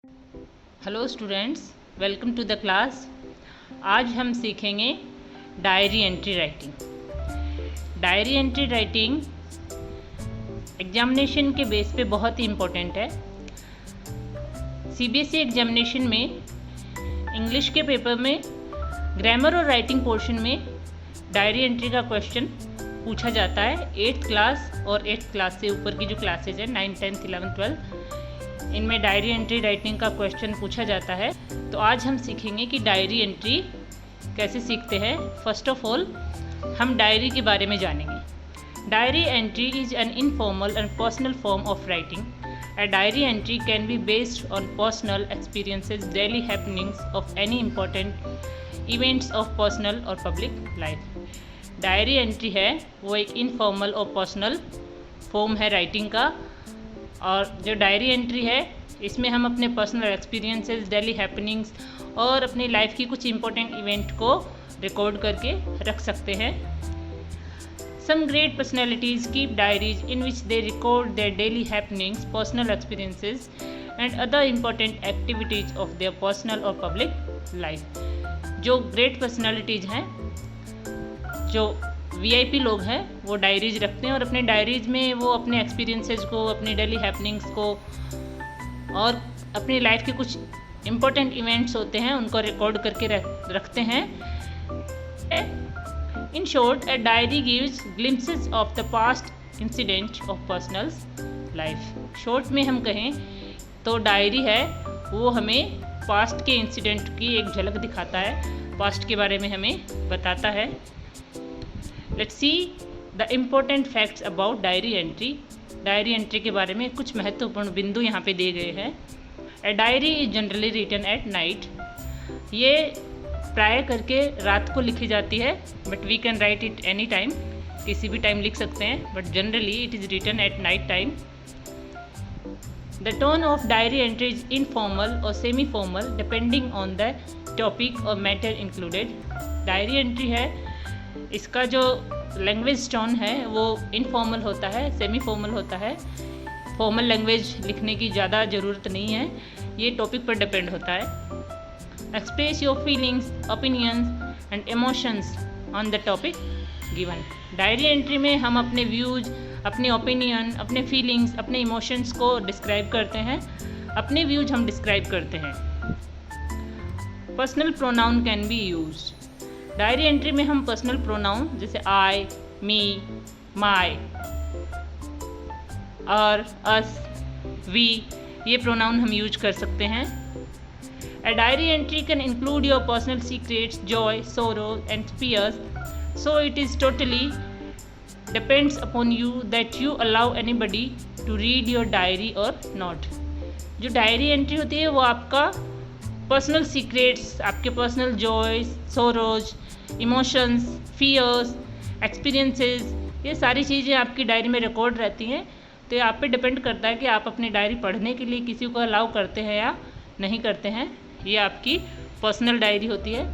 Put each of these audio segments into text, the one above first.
Hello students, welcome to the class. आज हम सीखेंगे diary entry writing. Diary entry writing examination के base पे बहुत ही इम्पोर्टेंट है। सीबीएसई एग्जामिनेशन में इंग्लिश के पेपर में ग्रामर और राइटिंग पोर्शन में डायरी एंट्री का क्वेश्चन पूछा जाता है। 8th क्लास और 8th क्लास से ऊपर की जो क्लासेज हैं 9, 10, 11, 12 इनमें डायरी एंट्री राइटिंग का क्वेश्चन पूछा जाता है। तो आज हम सीखेंगे कि डायरी एंट्री कैसे सीखते हैं। फर्स्ट ऑफ ऑल हम डायरी के बारे में जानेंगे। Diary entry is an informal and personal form of writing. A diary entry can be based on personal experiences, daily happenings of any important events of personal और public life. Diary entry है वो एक informal और personal form है writing का। और जो diary entry है इसमें हम अपने पर्सनल एक्सपीरियंसेस, डेली हैपनिंग्स और अपनी लाइफ की कुछ इंपॉर्टेंट इवेंट को रिकॉर्ड करके रख सकते हैं। Some great personalities keep diaries in which they record their daily happenings, personal experiences and other important activities of their personal और पब्लिक लाइफ। जो ग्रेट पर्सनैलिटीज हैं, जो वीआईपी लोग हैं, वो डायरीज रखते हैं और अपने डायरीज में वो अपने एक्सपीरियंसेस को, अपनी डेली हैपनिंग्स को और अपनी लाइफ के कुछ इम्पोर्टेंट इवेंट्स होते हैं उनको रिकॉर्ड करके रखते हैं। In short, a diary gives glimpses of the past incident of personal life. Short में हम कहें तो डायरी है वो हमें पास्ट के इंसिडेंट की एक झलक दिखाता है, पास्ट के बारे में हमें बताता है। Let's see the important facts about diary entry. Diary entry के बारे में कुछ महत्वपूर्ण बिंदु यहाँ पे दिए गए हैं। A diary is generally written at night. ये प्राय करके रात को लिखी जाती है, but we can write it any time, किसी भी टाइम लिख सकते हैं, but generally it is written at night time. The tone of diary entry is informal और semi formal depending on the topic और मैटर इंक्लूडेड। डायरी एंट्री है इसका जो लैंग्वेज टोन है वो इनफॉर्मल होता है, सेमी फॉर्मल होता है। फॉर्मल लैंग्वेज लिखने की ज़्यादा ज़रूरत नहीं है, ये टॉपिक पर डिपेंड होता है। Express your feelings, opinions and emotions on the topic given. Diary entry में हम अपने व्यूज़, अपने ओपिनियन, अपने फीलिंग्स, अपने इमोशंस को डिस्क्राइब करते हैं, अपने व्यूज हम डिस्क्राइब करते हैं। Personal pronoun can be used. Diary entry में हम पर्सनल प्रोनाउन जैसे आई, मी, माई और अस, वी, ये प्रोनाउन हम यूज कर सकते हैं। A diary entry can include your personal secrets, joy, sorrow and fears, so it is totally depends upon you that you allow anybody to read your diary or not. जो diary entry होती है वो आपका personal secrets, आपके personal joys, sorrows, emotions, fears, experiences, ये सारी चीज़ें आपकी डायरी में रिकॉर्ड रहती हैं। तो ये आप पे डिपेंड करता है कि आप अपनी डायरी पढ़ने के लिए किसी को अलाउ करते हैं या नहीं करते हैं। ये आपकी पर्सनल डायरी होती है।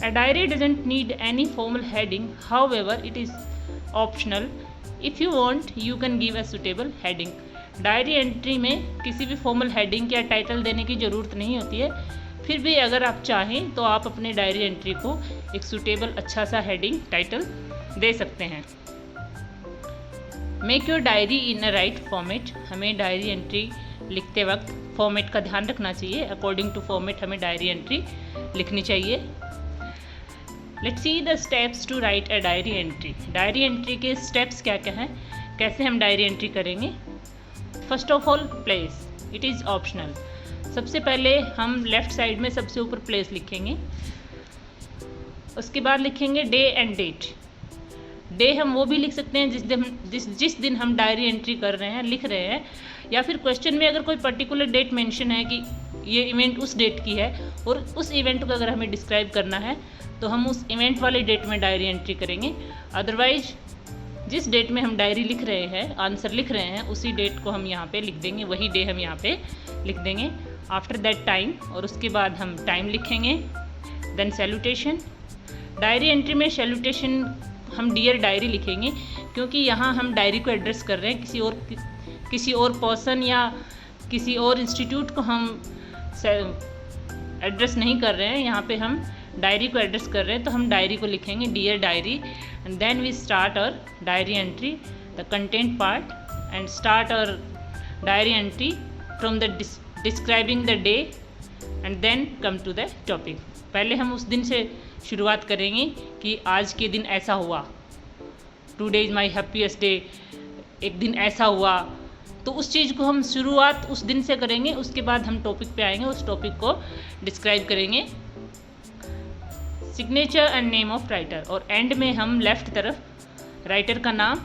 A diary doesn't need any formal heading, however it is optional. If you want you can give a suitable heading. Diary entry में किसी भी फॉर्मल हेडिंग या टाइटल देने की ज़रूरत नहीं होती है, फिर भी अगर आप चाहें तो आप अपने डायरी एंट्री को एक सूटेबल अच्छा सा हेडिंग, टाइटल दे सकते हैं। Make your diary in a right format. हमें डायरी एंट्री लिखते वक्त फॉर्मेट का ध्यान रखना चाहिए। अकॉर्डिंग टू फॉर्मेट हमें डायरी एंट्री लिखनी चाहिए। Let's see the steps to write a diary entry. Diary entry के स्टेप्स क्या क्या हैं, कैसे हम डायरी एंट्री करेंगे। First of all, place, it is optional. सबसे पहले हम लेफ़्ट साइड में सबसे ऊपर प्लेस लिखेंगे, उसके बाद लिखेंगे डे एंड डेट। डे हम वो भी लिख सकते हैं जिस दिन हम डायरी एंट्री कर रहे हैं, लिख रहे हैं, या फिर क्वेश्चन में अगर कोई पर्टिकुलर डेट मेंशन है कि ये इवेंट उस डेट की है और उस इवेंट को अगर हमें डिस्क्राइब करना है तो हम उस इवेंट वाले डेट में डायरी एंट्री करेंगे। अदरवाइज जिस डेट में हम डायरी लिख रहे हैं, आंसर लिख रहे हैं, उसी डेट को हम यहाँ पे लिख देंगे, वही डे हम यहाँ पे लिख देंगे। आफ्टर दैट टाइम, और उसके बाद हम टाइम लिखेंगे। Then salutation. डायरी एंट्री में सैल्यूटेशन हम डियर डायरी लिखेंगे, क्योंकि यहाँ हम डायरी को एड्रेस कर रहे हैं, किसी और पर्सन या किसी और इंस्टीट्यूट को हम एड्रेस नहीं कर रहे हैं, यहाँ पे हम डायरी को एड्रेस कर रहे हैं, तो हम डायरी को लिखेंगे dear diary, and then we start our diary entry, the content part, and start our diary entry from the describing the day and then come to the topic. पहले हम उस दिन से शुरुआत करेंगे कि आज के दिन ऐसा हुआ, today is my happiest day, एक दिन ऐसा हुआ, तो उस चीज़ को हम शुरुआत उस दिन से करेंगे। उसके बाद हम टॉपिक पे आएंगे, उस टॉपिक को डिस्क्राइब करेंगे। Signature and name of writer, और एंड में हम लेफ्ट तरफ राइटर का नाम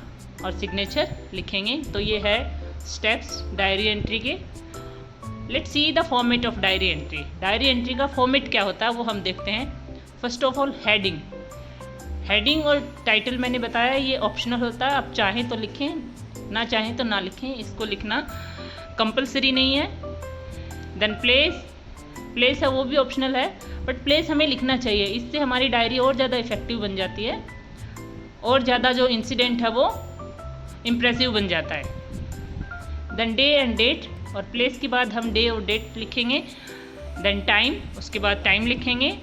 और सिग्नेचर लिखेंगे। तो ये है स्टेप्स डायरी एंट्री के। Let's see the format of diary entry. Diary entry का फॉर्मेट क्या होता है वो हम देखते हैं। First of all heading. Heading और टाइटल मैंने बताया ये ऑप्शनल होता है, आप चाहें तो लिखें, ना चाहें तो ना लिखें, इसको लिखना कंपलसरी नहीं है। देन प्लेस है वो भी ऑप्शनल है, बट प्लेस हमें लिखना चाहिए, इससे हमारी डायरी और ज़्यादा इफेक्टिव बन जाती है और ज़्यादा जो इंसिडेंट है वो इम्प्रेसिव बन जाता है। देन डे एंड डेट, और प्लेस के बाद हम डे और डेट लिखेंगे। देन टाइम, उसके बाद टाइम लिखेंगे,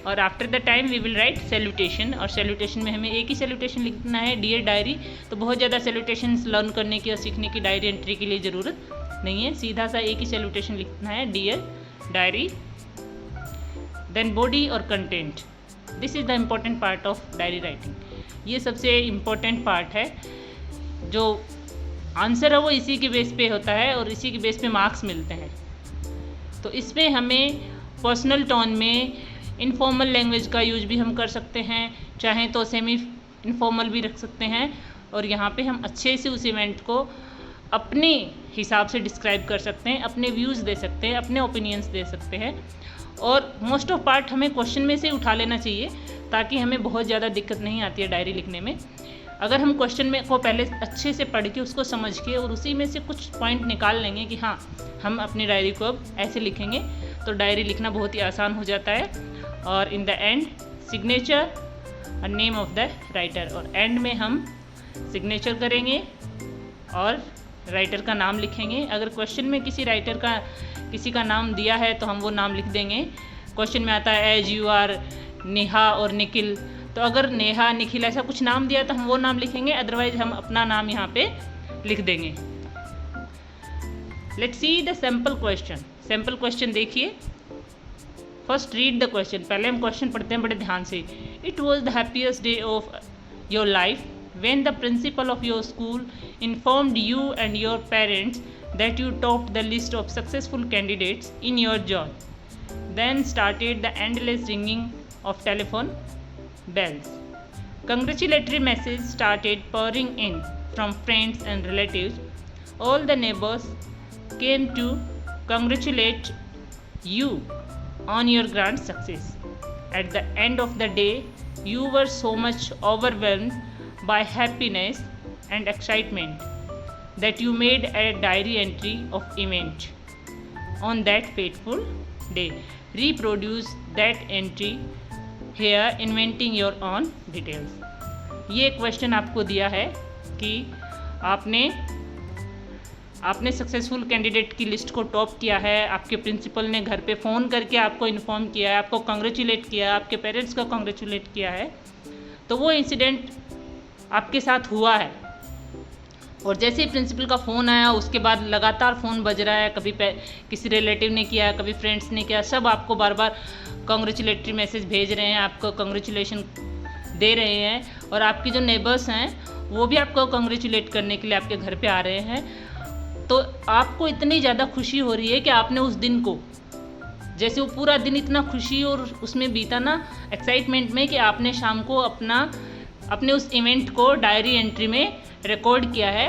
और after the time we will write salutation, और सैल्यूटेशन में हमें एक ही सैल्यूटेशन लिखना है, डियर डायरी। तो बहुत ज़्यादा सैल्यूटेशंस लर्न करने की और सीखने की डायरी एंट्री के लिए ज़रूरत नहीं है, सीधा सा एक ही सैल्यूटेशन लिखना है, डियर डायरी। देन बॉडी और content, this is the important part of diary writing. ये सबसे इम्पॉर्टेंट पार्ट है, जो आंसर है वो इसी के बेस पे होता है और इसी के बेस पे मार्क्स मिलते हैं। तो इसमें हमें पर्सनल टोन में इनफॉर्मल लैंग्वेज का यूज भी हम कर सकते हैं, चाहें तो सेमी इनफॉर्मल भी रख सकते हैं, और यहाँ पे हम अच्छे से उस इवेंट को अपने हिसाब से डिस्क्राइब कर सकते हैं, अपने व्यूज़ दे सकते हैं, अपने ओपिनियंस दे सकते हैं। और मोस्ट ऑफ पार्ट हमें क्वेश्चन में से उठा लेना चाहिए ताकि हमें बहुत ज़्यादा दिक्कत नहीं आती है डायरी लिखने में। अगर हम क्वेश्चन में को पहले अच्छे से पढ़ के उसको समझ के और उसी में से कुछ पॉइंट निकाल लेंगे कि हाँ हम अपनी डायरी को अब ऐसे लिखेंगे, तो डायरी लिखना बहुत ही आसान हो जाता है। और इन द एंड सिग्नेचर और नेम ऑफ द राइटर, और एंड में हम सिग्नेचर करेंगे और राइटर का नाम लिखेंगे। अगर क्वेश्चन में किसी का नाम दिया है तो हम वो नाम लिख देंगे। क्वेश्चन में आता है एज यू आर नेहा और निखिल, तो अगर नेहा निखिल ऐसा कुछ नाम दिया तो हम वो नाम लिखेंगे, अदरवाइज हम अपना नाम यहाँ पे लिख देंगे। Let's see the sample question. Sample question देखिए। फर्स्ट रीड द क्वेश्चन, पहले हम क्वेश्चन पढ़ते हैं बड़े ध्यान से। It was the happiest day of your life when the principal of your school informed you and your parents that you topped the list of successful candidates in your job. Then started the endless ringing of telephone bells. Congratulatory messages started pouring in from friends and relatives. All the neighbors came to congratulate you on your grand success. At the end of the day, you were so much overwhelmed by happiness and excitement that you made a diary entry of event on that fateful day. Reproduce that entry here inventing your own details. ये question आपको दिया है कि आपने successful candidate की list को top किया है, आपके प्रिंसिपल ने घर पे फ़ोन करके आपको इन्फॉर्म किया है, आपको कॉन्ग्रेचुलेट किया है, आपके पेरेंट्स को कॉन्ग्रेचुलेट किया है, तो वो इंसिडेंट आपके साथ हुआ है। और जैसे ही प्रिंसिपल का फ़ोन आया उसके बाद लगातार फ़ोन बज रहा है, कभी किसी रिलेटिव ने किया, कभी फ्रेंड्स ने किया, सब आपको बार बार कॉन्ग्रेचुलेटरी मैसेज भेज रहे हैं, आपको कॉन्ग्रेचुलेशन दे रहे हैं, और आपके जो नेबर्स हैं वो भी आपको कॉन्ग्रेचुलेट करने के लिए आपके घर पे आ रहे हैं। तो आपको इतनी ज़्यादा खुशी हो रही है कि आपने उस दिन को, जैसे वो पूरा दिन इतना खुशी और उसमें बीता ना एक्साइटमेंट में, कि आपने शाम को अपने उस इवेंट को डायरी एंट्री में रिकॉर्ड किया है।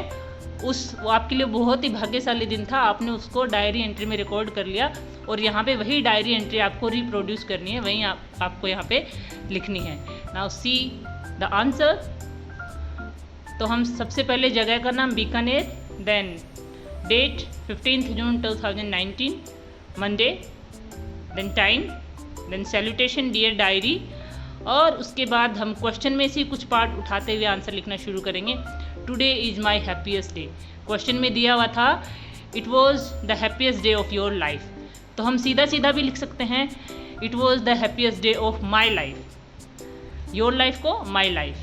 वो आपके लिए बहुत ही भाग्यशाली दिन था, आपने उसको डायरी एंट्री में रिकॉर्ड कर लिया, और यहाँ पे वही डायरी एंट्री आपको रिप्रोड्यूस करनी है, वहीं आपको यहाँ पे लिखनी है। Now see the answer. तो हम सबसे पहले जगह का नाम Bikaner, then date 15 June 2019 Monday, then time, then salutation dear diary, और उसके बाद हम क्वेश्चन में से कुछ पार्ट उठाते हुए आंसर लिखना शुरू करेंगे। Today is my happiest day. Question में दिया हुआ था it was the happiest day of your life. तो हम सीधा सीधा भी लिख सकते हैं, it was the happiest day of my life, your life को my life.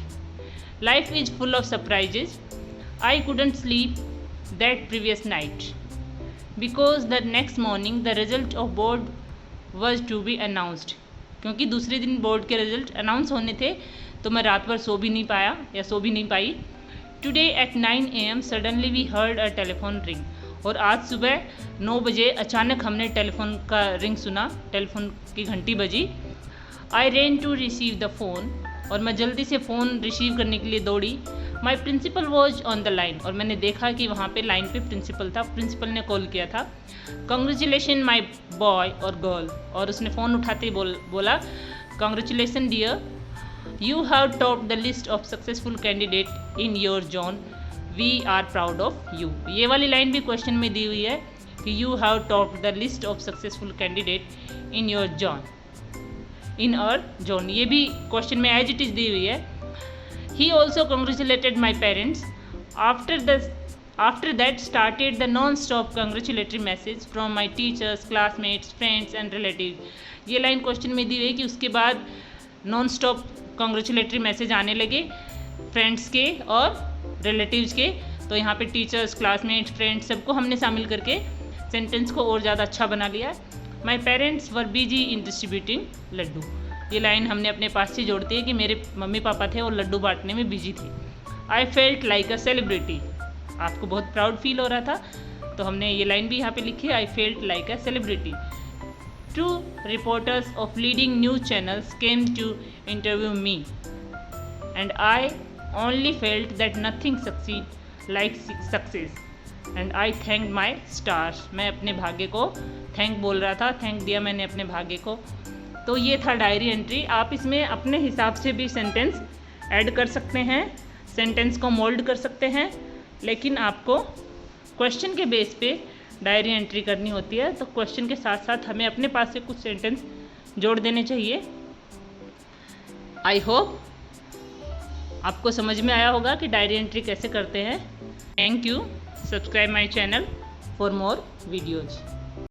Life is full of surprises. I couldn't sleep that previous night because the next morning the result of board was to be announced. क्योंकि दूसरे दिन board के result announce होने थे तो मैं रात भर सो भी नहीं पाया या सो भी नहीं पाई. Today at 9 AM suddenly we heard a telephone ring. और आज सुबह 9 बजे अचानक हमने टेलीफोन का रिंग सुना, टेलीफोन की घंटी बजी. I ran to receive the phone. और मैं जल्दी से फ़ोन रिसीव करने के लिए दौड़ी. My principal was on the line. और मैंने देखा कि वहाँ पे लाइन पे प्रिंसिपल था, प्रिंसिपल ने कॉल किया था. कॉन्ग्रेचुलेशन माई बॉय और गर्ल. और उसने फ़ोन उठाते ही बोला congratulation dear, you have topped the list of successful candidate in your zone, we are proud of you. ये वाली लाइन भी क्वेश्चन में दी हुई है कि you have topped the list of successful candidate in your zone, in our zone. ये भी question में एज इट इज़ दी हुई है. He also congratulated my parents. After that started the non-stop congratulatory message from my teachers, classmates, friends and relatives. ये line question में दी हुई है कि उसके बाद नॉन स्टॉप कॉन्ग्रेचुलेटरी मैसेज आने लगे फ्रेंड्स के और रिलेटिव्स के. तो यहाँ पे टीचर्स, क्लासमेट्स, फ्रेंड्स सबको हमने शामिल करके सेंटेंस को और ज़्यादा अच्छा बना लिया. My parents were busy in distributing laddoo. ये लाइन हमने अपने पास से जोड़ती है कि मेरे मम्मी पापा थे और लड्डू बांटने में बिजी थे. आई फेल्ट लाइक अ सेलिब्रिटी. आपको बहुत प्राउड फील हो रहा था तो हमने ये लाइन भी यहाँ पे लिखी है, I felt like a celebrity. 2 reporters of leading news channels came to interview me and I only felt that nothing succeed like success and I thank my stars. मैं अपने भाग्य को थैंक बोल रहा था, थैंक दिया मैंने अपने भाग्य को. तो ये था डायरी एंट्री. आप इसमें अपने हिसाब से भी सेंटेंस ऐड कर सकते हैं, सेंटेंस को मोल्ड कर सकते हैं, लेकिन आपको क्वेश्चन के बेस पे डायरी एंट्री करनी होती है. तो क्वेश्चन के साथ साथ हमें अपने पास से कुछ सेंटेंस जोड़ देने चाहिए. आई होप आपको समझ में आया होगा कि डायरी एंट्री कैसे करते हैं. Thank you. Subscribe my channel for more videos.